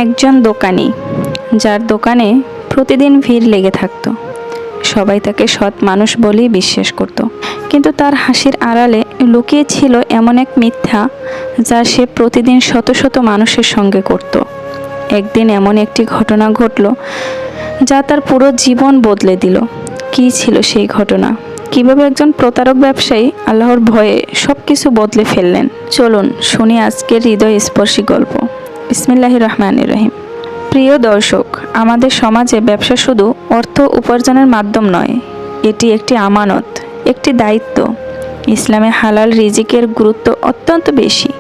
একজন দোকানি, যার দোকানে প্রতিদিন ভিড় লেগে থাকতো। সবাই তাকে সৎ মানুষ বলেই বিশ্বাস করত, কিন্তু তার হাসির আড়ালে লুকিয়ে ছিল এমন এক মিথ্যা, যা সে প্রতিদিন শত শত মানুষের সঙ্গে করত। একদিন এমন একটি ঘটনা ঘটল যা তার পুরো জীবন বদলে দিল। কী ছিল সেই ঘটনা? কিভাবে একজন প্রতারক ব্যবসায়ী আল্লাহর ভয়ে সব কিছু বদলে ফেললেন? চলুন শুনি আজকের হৃদয় স্পর্শী গল্প। বিসমিল্লাহির রহমানির রহিম। প্রিয় দর্শক, আমাদের সমাজে ব্যবসা শুধু অর্থ উপার্জনের মাধ্যম নয়, এটি একটি আমানত, একটি দায়িত্ব। ইসলামে হালাল রিজিকের গুরুত্ব অত্যন্ত বেশি।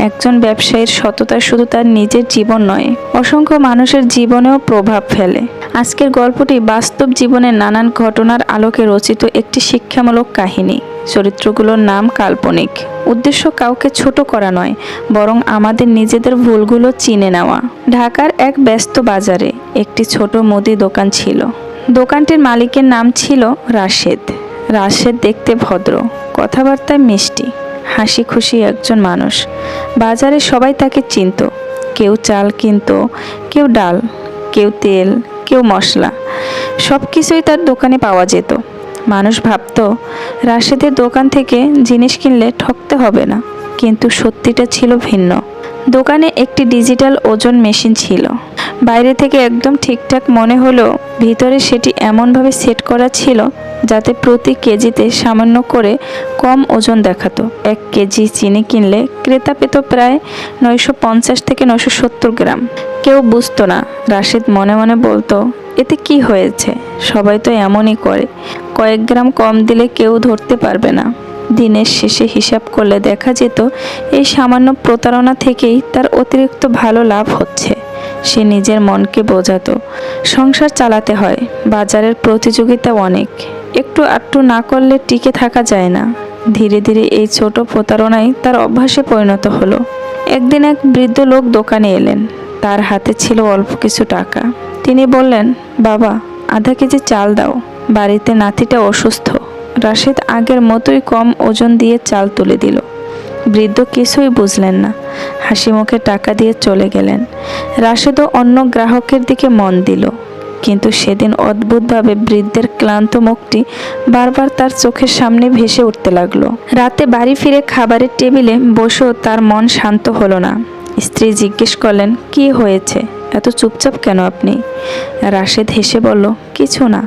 একজন ব্যবসায়ীর সততা শুধু তার নিজের জীবন নয়, অসংখ্য মানুষের জীবনেও প্রভাব ফেলে। আজকের গল্পটি বাস্তব জীবনের নানান ঘটনার আলোকে রচিত একটি শিক্ষামূলক কাহিনী। চরিত্রগুলোর নাম কাল্পনিক। উদ্দেশ্য কাউকে ছোট করা নয়, বরং আমাদের নিজেদের ভুলগুলো চিনে নেওয়া। ঢাকার এক ব্যস্ত বাজারে একটি ছোট মুদি দোকান ছিল। দোকানটির মালিকের নাম ছিল রাশেদ। রাশেদ দেখতে ভদ্র, কথাবার্তায় মিষ্টি, হাসি খুশি একজন মানুষ। বাজারে সবাই তাকে চিনত। কেউ চাল কিনত, কেউ ডাল, কেউ তেল, কেউ মশলা। সব কিছুই তার দোকানে পাওয়া যেত। মানুষ ভাবত রাশেদের দোকান থেকে জিনিস কিনলে ঠকতে হবে না, কিন্তু সত্যিটা ছিল ভিন্ন। দোকানে একটি ডিজিটাল ওজন মেশিন ছিল। বাইরে থেকে একদম ঠিকঠাক মনে হলেও ভিতরে সেটি এমনভাবে সেট করা ছিল যাতে প্রতি কেজিতে সামান্য করে কম ওজন দেখাতো। 1 কেজি চিনি কিনলে ক্রেতা পেত প্রায় 950 থেকে 970 গ্রাম। কেউ বুঝতো না। রাশেদ মনে মনে বলতো, এতে কি হয়েছে? সবাই তো এমনই করে, কয়েক গ্রাম কম দিলে কেউ ধরতে পারবে না। দিনের শেষে হিসাব করলে দেখা যেত এই সামান্য প্রতারণা থেকেই তার অতিরিক্ত ভালো লাভ হচ্ছে। সে নিজের মনকে বোঝাতো, সংসার চালাতে হয়, বাজারের প্রতিযোগিতা অনেক, একটু আটটু না করলে টিকে থাকা যায় না। ধীরে ধীরে এই ছোট প্রতারণাই তার অভ্যাসে পরিণত হলো। একদিন এক বৃদ্ধ লোক দোকানে এলেন। তার হাতে ছিল অল্প কিছু টাকা। তিনি বললেন, বাবা, আধা কেজি চাল দাও, বাড়িতে নাতিটা অসুস্থ। রাশেদ আগের মতোই কম ওজন দিয়ে চাল তুলে দিল। বৃদ্ধ কিছুই বুঝলেন না, হাসি মুখে টাকা দিয়ে চলে গেলেন। রাশেদও অন্য গ্রাহকের দিকে মন দিল, কিন্তু সেদিন অদ্ভুতভাবে বৃদ্ধের ক্লান্ত মুখটি বারবার তার চোখের সামনে ভেসে উঠতে লাগলো। রাতে বাড়ি ফিরে খাবারের টেবিলে বসেও তার মন শান্ত হলো না। স্ত্রী জিজ্ঞেস করলেন, কি হয়েছে? এত চুপচাপ কেন আপনি? রাশেদ হেসে বলল, কিছু না,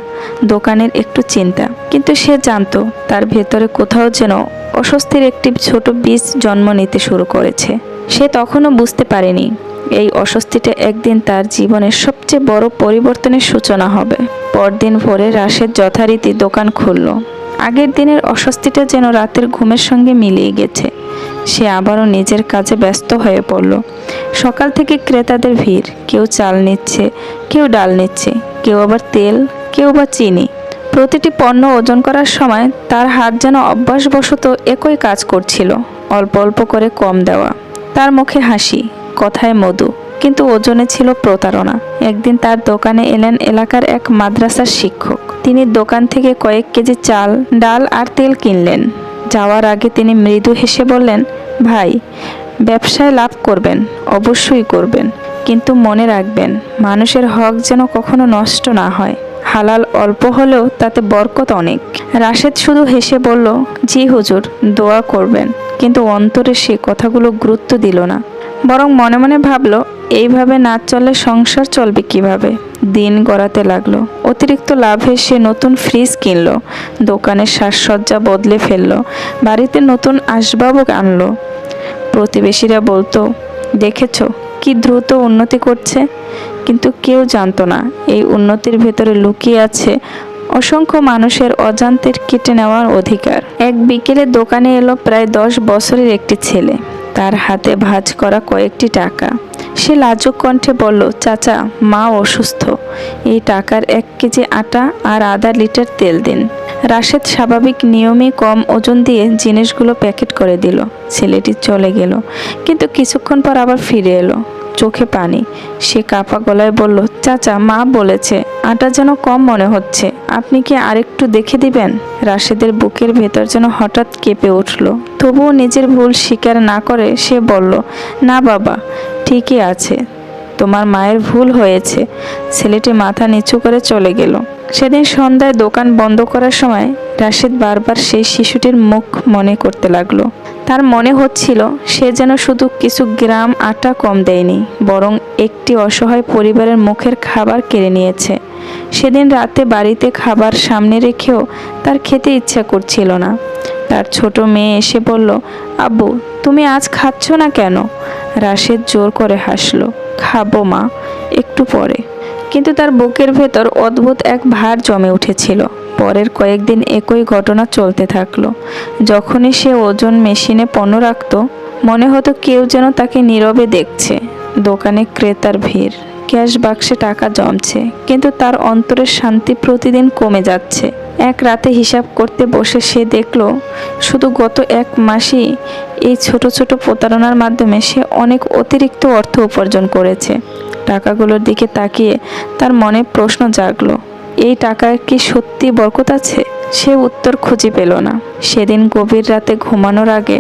দোকানের একটু চিন্তা। কিন্তু সে জানতো তার ভেতরে কোথাও যেন অস্বস্তির একটি ছোট বীজ জন্ম নিতে শুরু করেছে। সে তখনও বুঝতে পারেনি এই অস্বস্তিটা একদিন তার জীবনের সবচেয়ে বড় পরিবর্তনের সূচনা হবে। পরদিন ভোরে রাশেদ যথারীতি দোকান খুলল। আগের দিনের অস্বস্তিটা যেন রাতের ঘুমের সঙ্গে মিলিয়ে গেছে। সে আবারও নিজের কাজে ব্যস্ত হয়ে পড়ল। সকাল থেকে ক্রেতাদের ভিড়। কেউ চাল নিচ্ছে, কেউ ডাল নিচ্ছে, কেউ আবার তেল, কেউ বা চিনি। প্রতিটি পণ্য ওজন করার সময় তার হাত যেন অভ্যাসবশত একই কাজ করছিল, অল্প অল্প করে কম দেওয়া। তার মুখে হাসি, কথায় মধু, কিন্তু ওজনে ছিল প্রতারণা। একদিন তার দোকানে এলেন এলাকার এক মাদ্রাসার শিক্ষক। তিনি দোকান থেকে কয়েক কেজি চাল, ডাল আর তেল কিনলেন। যাওয়ার আগে তিনি মৃদু হেসে বললেন, ভাই, ব্যবসায় লাভ করবেন, অবশ্যই করবেন, কিন্তু মনে রাখবেন মানুষের হক যেন কখনো নষ্ট না হয়। হালাল অল্প হলেও তাতে বরকত অনেক। রাশেদ শুধু হেসে বলল, জি হুজুর, দোয়া করবেন। কিন্তু অন্তরে সে কথাগুলো গুরুত্ব দিল না, বরং মনে মনে ভাবল, এইভাবে না চললে সংসার চলবে কিভাবে। দিন গড়াতে লাগলো। অতিরিক্ত লাভে সে নতুন ফ্রিজ কিনল, দোকানের সাজসজ্জা বদলে ফেললো, বাড়িতে নতুন আসবাবও আনলো। প্রতিবেশীরা বলতো, দেখেছো কি দ্রুত উন্নতি করছে। কিন্তু কেউ জানতো না এই উন্নতির ভেতরে লুকিয়ে আছে অসংখ্য মানুষের অজান্তের কেটে নেওয়ার অধিকার। এক বিকেলে দোকানে এলো প্রায় 10 বছরের একটি ছেলে। তার হাতে ভাঁজ করা কয়েকটি টাকা। সে লাজুক কণ্ঠে বলল, চাচা, মা অসুস্থ, এই টাকার 1 কেজি আটা আর আধা লিটার তেল দিন। রাশেদ স্বাভাবিক নিয়মে কম ওজন দিয়ে জিনিসগুলো প্যাকেট করে দিল। ছেলেটি চলে গেল, কিন্তু কিছুক্ষণ পর আবার ফিরে এলো, চোখে পানি। সে কাঁপা গলায় বলল, চাচা, মা বলেছে আটা যেন কম মনে হচ্ছে, আপনি কি আরেকটু দেখে দিবেন? রাশেদের বুকের ভেতর যেন হঠাৎ কেঁপে উঠল। তবুও নিজের ভুল স্বীকার না করে সে বলল, না বাবা, ঠিকই আছে, তোমার মায়ের ভুল হয়েছে। ছেলেটি মাথা নিচু করে চলে গেল। সেদিন সন্ধ্যায় দোকান বন্ধ করার সময় রাশেদ বারবার সেই শিশুটির মুখ মনে করতে লাগলো। তার মনে হচ্ছিল সে যেন শুধু কিছু গ্রাম আটা কম দেয়নি, বরং একটি অসহায় পরিবারের মুখের খাবার কেড়ে নিয়েছে। সেদিন রাতে বাড়িতে খাবার সামনে রেখেও তার খেতে ইচ্ছা করছিল না। তার ছোট মেয়ে এসে বলল, আব্বু তুমি আজ খাচ্ছ না কেন? রাশেদ জোর করে হাসলো, খাবো মা, একটু পরে। কিন্তু তার বুকের ভেতর অদ্ভুত এক ভার জমে উঠেছিল। পরের কয়েকদিন একই ঘটনা চলতে থাকলো। যখনই সে ওজন মেশিনে পণ্য রাখত, মনে হতো কেউ যেন তাকে নীরবে দেখছে। দোকানে ক্রেতার ভিড়, ক্যাশ বাক্সে টাকা জমছে, কিন্তু তার অন্তরের শান্তি প্রতিদিন কমে যাচ্ছে। এক রাতে হিসাব করতে বসে সে দেখলো শুধু গত এক মাসেই এই ছোট ছোট প্রতারণার মাধ্যমে সে অনেক অতিরিক্ত অর্থ উপার্জন করেছে। টাকাগুলোর দিকে তাকিয়ে তার মনে প্রশ্ন জাগলো, এই টাকায় কি সত্যি বরকত আছে? সে উত্তর খুঁজে পেল না। সেদিন গভীর রাতে ঘুমানোর আগে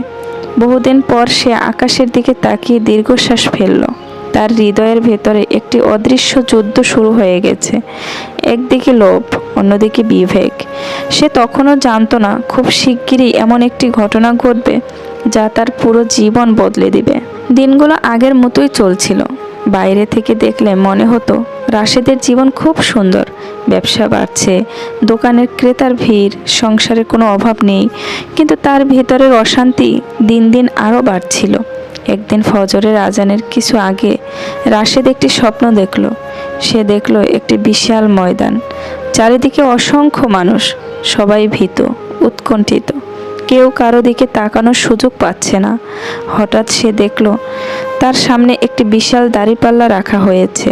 বহুদিন পর সে আকাশের দিকে তাকিয়ে দীর্ঘশ্বাস ফেলল। তার হৃদয়ের ভেতরে একটি অদৃশ্য যুদ্ধ শুরু হয়ে গেছে। একদিকে লোভ, অন্যদিকে বিবেক। সে তখনও জানতো না খুব শিগগিরই এমন একটি ঘটনা ঘটবে যা তার পুরো জীবন বদলে দিবে। দিনগুলো আগের মতোই চলছিল। বাইরে থেকে দেখলে মনে হতো রাশেদের জীবন খুব সুন্দর। ব্যবসা বাড়ছে, দোকানের ক্রেতার ভিড়, সংসারের কোনো অভাব নেই। কিন্তু তার ভেতরের অশান্তি দিন দিন আরও বাড়ছিল। একদিন ফজরের আজানের কিছু আগে রাশেদ একটি স্বপ্ন দেখল। সে দেখল একটি বিশাল ময়দান, চারিদিকে অসংখ্য মানুষ, সবাই ভীত, উৎকণ্ঠিত। কেউ কারো দিকে তাকানোর সুযোগ পাচ্ছে না। হঠাৎ সে দেখল তার সামনে একটি বিশাল দাঁড়িপাল্লা রাখা হয়েছে।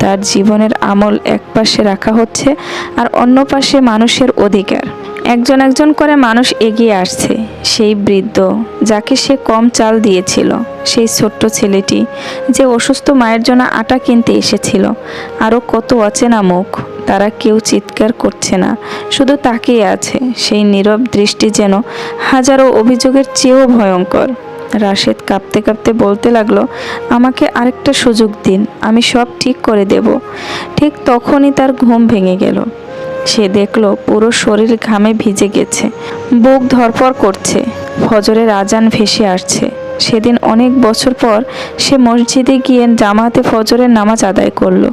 তার জীবনের আমল এক পাশে রাখা হচ্ছে আর অন্য পাশে মানুষের অধিকার। একজন একজন করে মানুষ এগিয়ে আসছে। সেই বৃদ্ধ যাকে সে কম চাল দিয়েছিল, সেই ছোট্ট ছেলেটি যে অসুস্থ মায়ের জন্য আটা কিনতে এসেছিল, আরও কত অচেনা মুখ। তারা কেউ চিৎকার করছে না, শুধু তাকিয়ে আছে। সেই নীরব দৃষ্টি যেন হাজারো অভিযোগের চেয়েও ভয়ঙ্কর। রাশেদ কাঁপতে কাঁপতে বলতে লাগলো, আমাকে আরেকটা সুযোগ দিন, আমি সব ঠিক করে দেব। ঠিক তখনই তার ঘুম ভেঙে গেল। সে দেখলো পুরো শরীর ঘামে ভিজে গেছে, বুক ধড়ফড় করছে, ফজরের আজান ভেসে আসছে। সেদিন অনেক বছর পর সে মসজিদে গিয়ে জামাতে ফজরের নামাজ আদায় করলো।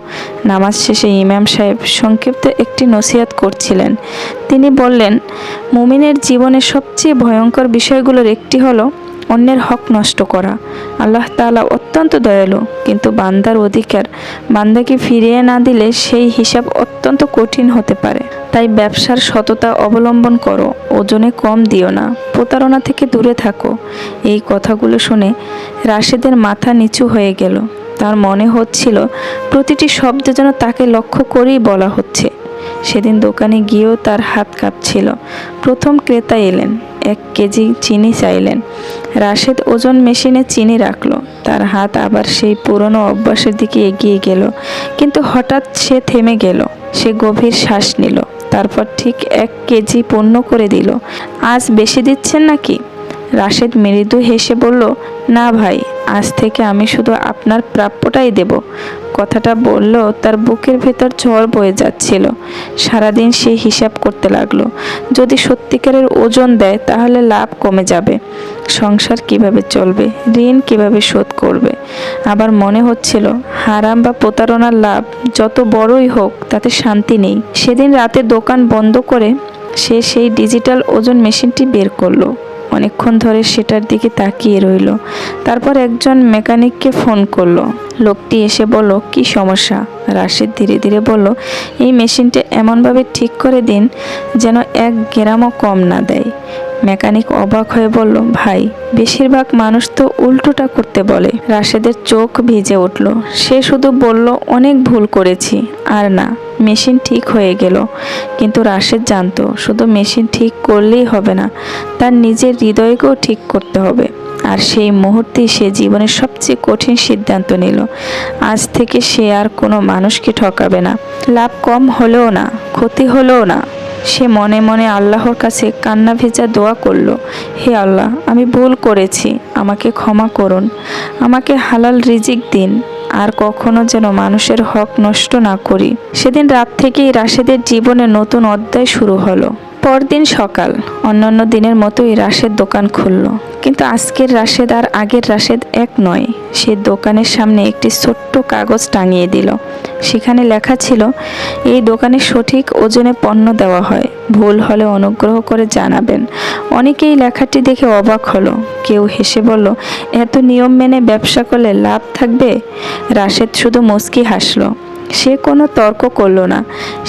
নামাজ শেষে ইমাম সাহেব সংক্ষিপ্ত একটি নসিহত করছিলেন। তিনি বললেন, মুমিনের জীবনের সবচেয়ে ভয়ঙ্কর বিষয়গুলোর একটি হলো অন্যের হক নষ্ট করা। আল্লাহ তাআলা অত্যন্ত দয়ালু, কিন্তু বান্দার অধিকার বান্দাকে ফিরিয়ে না দিলে সেই হিসাব অত্যন্ত কঠিন হতে পারে। তাই ব্যবসার সততা অবলম্বন করো, ওজনে কম দিও না, প্রতারণা থেকে দূরে থাকো। এই কথাগুলো শুনে রাশেদের মাথা নিচু হয়ে গেল। তার মনে হচ্ছিল প্রতিটি শব্দ যেন তাকে লক্ষ্য করেই বলা হচ্ছে। সেদিন দোকানে গিয়েও তার হাত কাঁপছিল। প্রথম ক্রেতা এলেন, 1 কেজি চিনি চাইলেন। রাশেদ ওজন মেশিনে চিনি রাখলো। তার হাত আবার সেই পুরনো অভ্যাসের দিকে এগিয়ে গেল। কিন্তু হঠাৎ সে থেমে গেল। সে গভীর শ্বাস নিল, তারপর ঠিক 1 কেজি পূর্ণ করে দিল। আজ বেশি দিচ্ছেন নাকি? রাশেদ মৃদু হেসে বলল, না ভাই, আজ থেকে আমি শুধু আপনার প্রাপ্যটাই দেব। কথাটা বললেও তার বুকের ভেতর ঝড় বয়ে যাচ্ছিল। সারাদিন সে হিসাব করতে লাগলো। যদি সত্যিকারের ওজন দেয় তাহলে লাভ কমে যাবে, সংসার কিভাবে চলবে, ঋণ কিভাবে শোধ করবে। আবার মনে হচ্ছিল হারাম বা প্রতারণার লাভ যত বড়ই হোক তাতে শান্তি নেই। সেদিন রাতে দোকান বন্ধ করে সে সেই ডিজিটাল ওজন মেশিনটি বের করলো। অনেকক্ষণ ধরে সেটার দিকে তাকিয়ে রইল। তারপর একজন মেকানিককে ফোন করলো। লোকটি এসে বলল, কি সমস্যা? রাশেদ ধীরে ধীরে বলল, এই মেশিনটা এমনভাবে ঠিক করে দিন যেন 1 গ্রামও কম না দেয়। মেকানিক অবাক হয়ে বলল, ভাই, বেশিরভাগ মানুষ তো উল্টোটা করতে বলে। রাশেদের চোখ ভিজে উঠল। সে শুধু বলল, অনেক ভুল করেছি। আর না, মেশিন ঠিক হয়ে গেল। কিন্তু রাশেদ জানতো শুধু মেশিন ঠিক করলেই হবে না, তার নিজের হৃদয়কেও ঠিক করতে হবে। আর সেই মুহূর্তেই সে জীবনের সবচেয়ে কঠিন সিদ্ধান্ত নিল। আজ থেকে সে আর কোনো মানুষকে ঠকাবে না। লাভ কম হলেও না, ক্ষতি হলেও না, সে মনে মনে আল্লাহর কাছে কান্না ভেজা দোয়া করল, হে আল্লাহ, আমি ভুল করেছি, আমাকে ক্ষমা করুন, আমাকে হালাল রিজিক দিন, আর কখনো যেন মানুষের হক নষ্ট না করি। সেদিন রাত থেকেই রাশেদের জীবনে নতুন অধ্যায় শুরু হলো। পরদিন সকাল অন্যান্য দিনের মতোই রাশেদ দোকান খুলল, কিন্তু আজকের রাশেদ আর আগের রাশেদ এক নয়। সে দোকানের সামনে একটি ছোট্ট কাগজ টাঙিয়ে দিল। সেখানে লেখা ছিল, এই দোকানে সঠিক ওজনে পণ্য দেওয়া হয়, ভুল হলে অনুগ্রহ করে জানাবেন। অনেকেই লেখাটি দেখে অবাক হলো, কেউ হেসে বলল, এত নিয়ম মেনে ব্যবসা করলে লাভ থাকবে? রাশেদ শুধু মুচকি হাসল। সে কোনো তর্ক করলো না।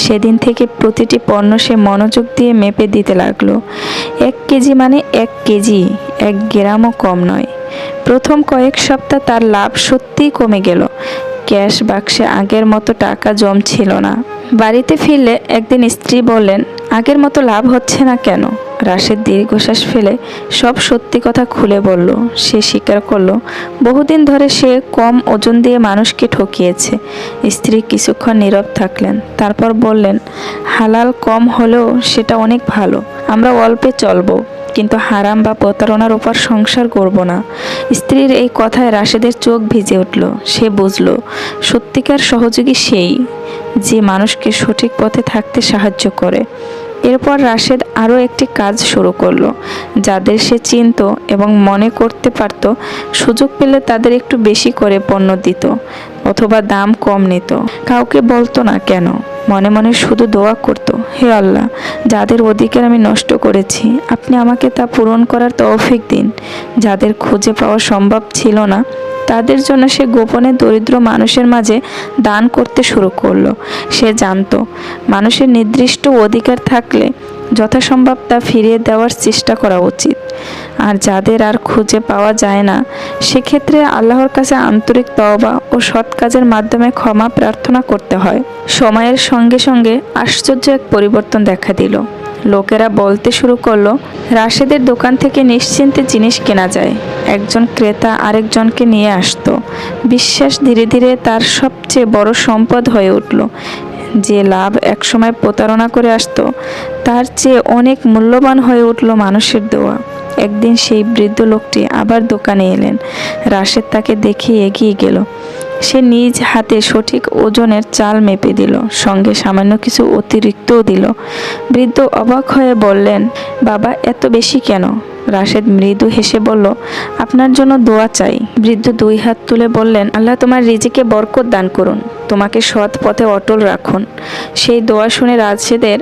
সেদিন থেকে প্রতিটি পণ্য সে মনোযোগ দিয়ে মেপে দিতে লাগলো। 1 কেজি মানে 1 কেজি, 1 গ্রামও কম নয়। প্রথম কয়েক সপ্তাহ তার লাভ সত্যিই কমে গেল। ক্যাশ বাক্সে আগের মতো টাকা জমছিল না। বাড়িতে ফিরলে একদিন স্ত্রী বললেন, আগের মতো লাভ হচ্ছে না কেন? রাশেদ দীর্ঘশ্বাস ফেলে সব সত্যি কথা খুলে বলল। সে স্বীকার করলো, বহুদিন ধরে সে কম ওজন দিয়ে মানুষকে ঠকিয়েছে। স্ত্রী কিছুক্ষণ নীরব থাকলেন, তারপর বললেন, হালাল কম হলেও সেটা অনেক ভালো। আমরা অল্পে চলবো, কিন্তু হারাম বা প্রতারণার উপর সংসার করব না। স্ত্রীর এই কথায় রাশেদের চোখ ভিজে উঠল। সে বুঝল, সত্যিকার সহযোগী সেই, যে মানুষকে সঠিক পথে থাকতে সাহায্য করে। এরপর রাশেদ আরও একটি কাজ শুরু করলো। যাদের সে চিনত এবং মনে করতে পারত সুযোগ পেলে তাদের একটু বেশি করে পণ্য দিত অথবা দাম কম নিত। কাউকে বলতো না কেন, মনে মনে শুধু দোয়া করত, হে আল্লাহ, যাদের অধিকার আমি নষ্ট করেছি, আপনি আমাকে তা পূরণ করার তৌফিক দিন। যাদের খুঁজে পাওয়া সম্ভব ছিল না, তাদের জন্য সে গোপনে দরিদ্র মানুষের মাঝে দান করতে শুরু করলো। সে জানতো মানুষের নির্দিষ্ট অধিকার থাকলে যথাসম্ভব তা ফিরিয়ে দেওয়ার চেষ্টা করা উচিত। আর যাদের আর খুঁজে পাওয়া যায় না, সেক্ষেত্রে আল্লাহর কাছে আন্তরিক তওবা ও সৎ কাজের মাধ্যমে ক্ষমা প্রার্থনা করতে হয়। সময়ের সঙ্গে সঙ্গে আশ্চর্য এক পরিবর্তন দেখা দিল। লোকেরা বলতে শুরু করলো, রাশেদের দোকান থেকে নিশ্চিন্তে জিনিস কেনা যায়। একজন ক্রেতা আরেকজনকে নিয়ে আসতো। বিশ্বাস ধীরে ধীরে তার সবচেয়ে বড় সম্পদ হয়ে উঠল। যে লাভ একসময় প্রতারণা করে আসতো, তার চেয়ে অনেক মূল্যবান হয়ে উঠল মানুষের দোয়া। একদিন সেই বৃদ্ধ লোকটি আবার দোকানে এলেন। রাশেদ তাকে দেখে এগিয়ে গেল। সে নিজ হাতে সঠিক ওজনের চাল মেপে দিল, সঙ্গে সামান্য কিছু অতিরিক্তও দিল। বৃদ্ধ অবাক হয়ে বললেন, বাবা, এত বেশি কেন? রাশেদ মৃদু হেসে বলল, আপনার জন্য দোয়া চাই। বৃদ্ধ 2 হাত তুলে বললেন, আল্লাহ তোমার রিজিকে বরকত দান করুন, তোমাকে সৎ পথে অটল রাখুন। সেই দোয়া শুনে রাশেদের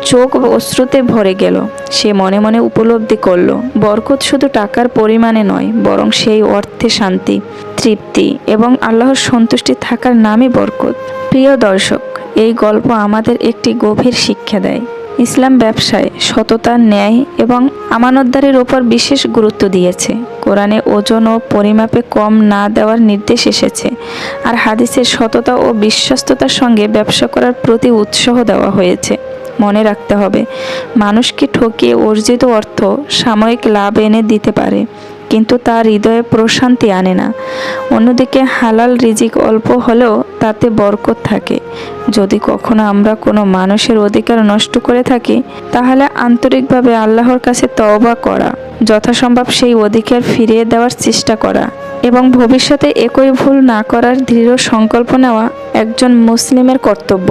চোখ অশ্রুতে ভরে গেল। সে মনে মনে উপলব্ধি করল, বরকত শুধু টাকার পরিমাণে নয়, বরং সেই অর্থে শান্তি, তৃপ্তি এবং আল্লাহর সন্তুষ্টি থাকার নামই বরকত। প্রিয় দর্শক, এই গল্প আমাদের একটি গভীর শিক্ষা দেয়। ইসলাম ব্যবসায় সততা, ন্যায় এবং আমানতদারির ওপর বিশেষ গুরুত্ব দিয়েছে। কোরআনে ওজন ও পরিমাপে কম না দেওয়ার নির্দেশ এসেছে, আর হাদিসের সততা ও বিশ্বস্ততার সঙ্গে ব্যবসা করার প্রতি উৎসাহ দেওয়া হয়েছে। মনে রাখতে হবে, মানুষকে ঠকিয়ে অর্জিত অর্থ সাময়িক লাভ এনে দিতে পারে, কিন্তু তার হৃদয়ে প্রশান্তি আনে না। অন্যদিকে হালাল রিজিক অল্প হলেও তাতে বরকত থাকে। যদি কখনো আমরা কোনো মানুষের অধিকার নষ্ট করে থাকি, তাহলে আন্তরিকভাবে আল্লাহর কাছে তওবা করা, যথাসম্ভব সেই অধিকার ফিরিয়ে দেওয়ার চেষ্টা করা এবং ভবিষ্যতে একই ভুল না করার দৃঢ় সংকল্প নেওয়া একজন মুসলিমের কর্তব্য।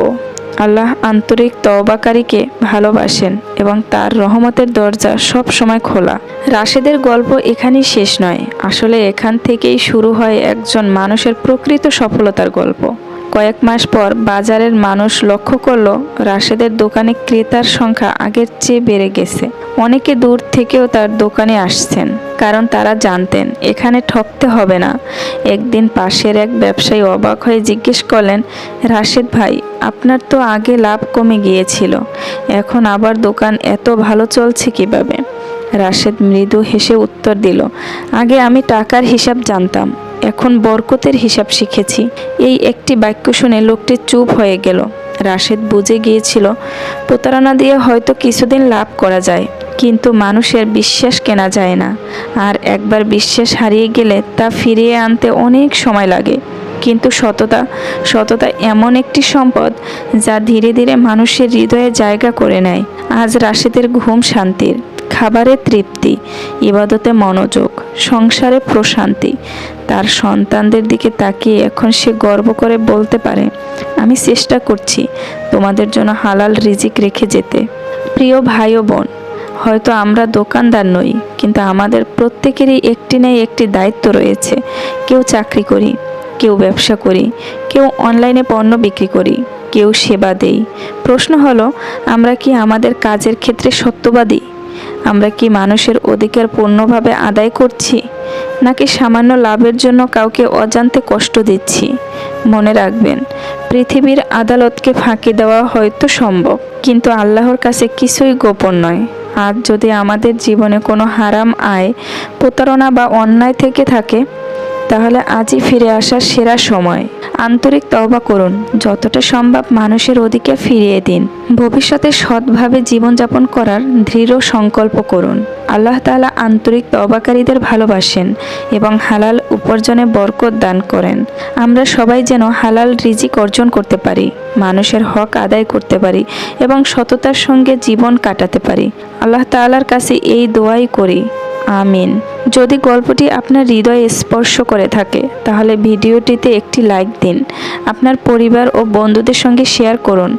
আল্লাহ আন্তরিক তওবাকারীকে ভালোবাসেন এবং তার রহমতের দরজা সব সময় খোলা। রাশেদের গল্প এখানেই শেষ নয়, আসলে এখান থেকেই শুরু হয় একজন মানুষের প্রকৃত সফলতার গল্প। কয়েক মাস পর বাজারের মানুষ লক্ষ্য করলো, রাশেদের দোকানে ক্রেতার সংখ্যা আগের চেয়ে বেড়ে গেছে। অনেকে দূর থেকেও তার দোকানে আসছেন, কারণ তারা জানতেন এখানে ঠকতে হবে না। একদিন পাশের এক ব্যবসায়ী অবাক হয়ে জিজ্ঞেস করলেন, রাশেদ ভাই, আপনার তো আগে লাভ কমে গিয়েছিল, এখন আবার দোকান এত ভালো চলছে কিভাবে? রাশেদ মৃদু হেসে উত্তর দিল, আগে আমি টাকার হিসাব জানতাম, এখন বরকতের হিসাব শিখেছি। এই একটি বাক্য শুনে লোকটি চুপ হয়ে গেল। রাশেদ বুঝে গিয়েছিল, প্রতারণা দিয়ে হয়তো কিছুদিন লাভ করা যায়, কিন্তু মানুষের বিশ্বাস কেনা যায় না, আর একবার বিশ্বাস হারিয়ে গেলে তা ফিরিয়ে আনতে অনেক সময় লাগে। কিন্তু সততা এমন একটি সম্পদ যা ধীরে ধীরে মানুষের হৃদয়ে জায়গা করে নেয়। আজ রাশেদের ঘুম শান্তির, খাবারে তৃপ্তি, ইবাদতে মনোযোগ, সংসারে প্রশান্তি। তার সন্তানদের দিকে তাকিয়ে এখন সে গর্ব করে বলতে পারে, আমি চেষ্টা করছি তোমাদের জন্য হালাল রিজিক রেখে যেতে। প্রিয় ভাই ও বোন, হয়তো আমরা দোকানদার নই, কিন্তু আমাদের প্রত্যেকেরই একটি না একটি দায়িত্ব রয়েছে। কেউ চাকরি করি, কেউ ব্যবসা করি, কেউ অনলাইনে পণ্য বিক্রি করি, কেউ সেবা দেই। প্রশ্ন হলো, আমরা কি আমাদের কাজের ক্ষেত্রে সত্যবাদী? আমরা কি মানুষের অধিকার পূর্ণভাবে আদায় করছি, নাকি সামান্য লাভের জন্য কাউকে অজান্তে কষ্ট দিচ্ছি? মনে রাখবেন, পৃথিবীর আদালতকে ফাঁকি দেওয়া হয়তো সম্ভব, কিন্তু আল্লাহর কাছে কিছুই গোপন নয়। আজ যদি আমাদের জীবনে কোনো হারাম আয়, প্রতারণা বা অন্যায় থেকে থাকে, তাহলে আজই ফিরে আসার সেরা সময়। আন্তরিক তওবা করুন, যতটা সম্ভব মানুষের অধিকার ফিরিয়ে দিন। ভবিষ্যতে সৎভাবে জীবনযাপন করার দৃঢ় সংকল্প করুন। আল্লাহ তাআলা আন্তরিক তওবাকারীদের ভালোবাসেন এবং হালাল উপার্জনে বরকত দান করেন। আমরা সবাই যেন হালাল রিজিক অর্জন করতে পারি, মানুষের হক আদায় করতে পারি এবং সততার সঙ্গে জীবন কাটাতে পারি। আল্লাহ তাআলার কাছে এই দোয়াই করি, আমিন। যদি গল্পটি আপনার হৃদয়ে স্পর্শ করে থাকে, তাহলে ভিডিওটিতে একটি লাইক দিন। আপনার পরিবার ও বন্ধুদের সঙ্গে শেয়ার করুন,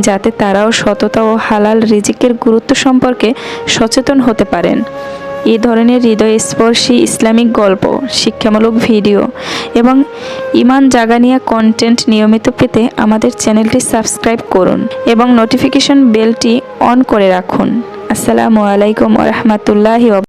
যাতে তারাও সততা ও হালাল রিজিকের গুরুত্ব সম্পর্কে সচেতন হতে পারেন। এই ধরনের হৃদয়স্পর্শী ইসলামিক গল্প, শিক্ষামূলক ভিডিও এবং ঈমান জাগানিয়া কন্টেন্ট নিয়মিত পেতে আমাদের চ্যানেলটি সাবস্ক্রাইব করুন এবং নোটিফিকেশন বেলটি অন করে রাখুন। আসসালামু আলাইকুম ওয়া রাহমাতুল্লাহি ওয়া